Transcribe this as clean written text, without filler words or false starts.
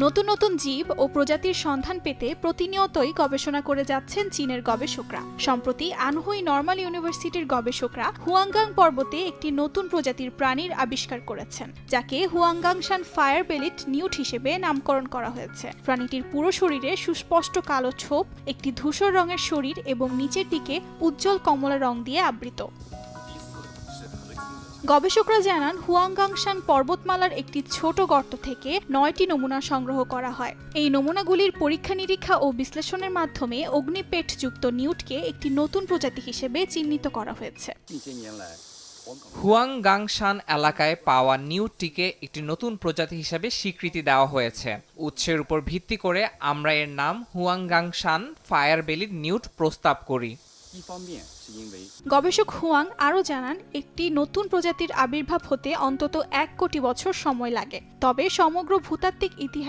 নতুন নতুন জীব ও প্রজাতির সন্ধান পেতে প্রতিনিয়তই গবেষণা করে যাচ্ছেন চীনের গবেষকরা। সম্প্রতি আনহুই নর্মাল ইউনিভার্সিটির গবেষকরা হুয়াংগাং পর্বতে একটি নতুন প্রজাতির প্রাণীর আবিষ্কার করেছেন, যাকে হুয়াংগাংশান ফায়ার বেলিড নিউট হিসেবে নামকরণ করা হয়েছে। প্রাণীটির পুরো শরীরে সুস্পষ্ট কালো ছোপ, একটি ধূসর রঙের শরীর এবং নিচের দিকে উজ্জ্বল কমলা রং দিয়ে আবৃত। গবেষকরা জানান, হুয়াংগাংশান পর্বতমালার একটি ছোট গর্ত থেকে 9টি নমুনা সংগ্রহ করা হয়। এই নমুনাগুলির পরীক্ষা নিরীক্ষা ও বিশ্লেষণের মাধ্যমে অগ্নিপেটযুক্ত নিউটকে একটি নতুন প্রজাতি হিসেবে চিহ্নিত করা হয়েছে। হুয়াংগাংশান এলাকায় পাওয়া নিউটটিকে একটি নতুন প্রজাতি হিসেবে স্বীকৃতি দেওয়া হয়েছে। উৎসের উপর ভিত্তি করে আমরা এর নাম হুয়াংগাংশান ফায়ার বেলিড নিউট প্রস্তাব করি। গবেষক হুয়াং আরও জানান, একটি নতুন প্রজাতির আবির্ভাব হতে অন্তত 1 কোটি বছর সময় লাগে। তবে সমগ্র ভূতাত্ত্বিক ইতিহাস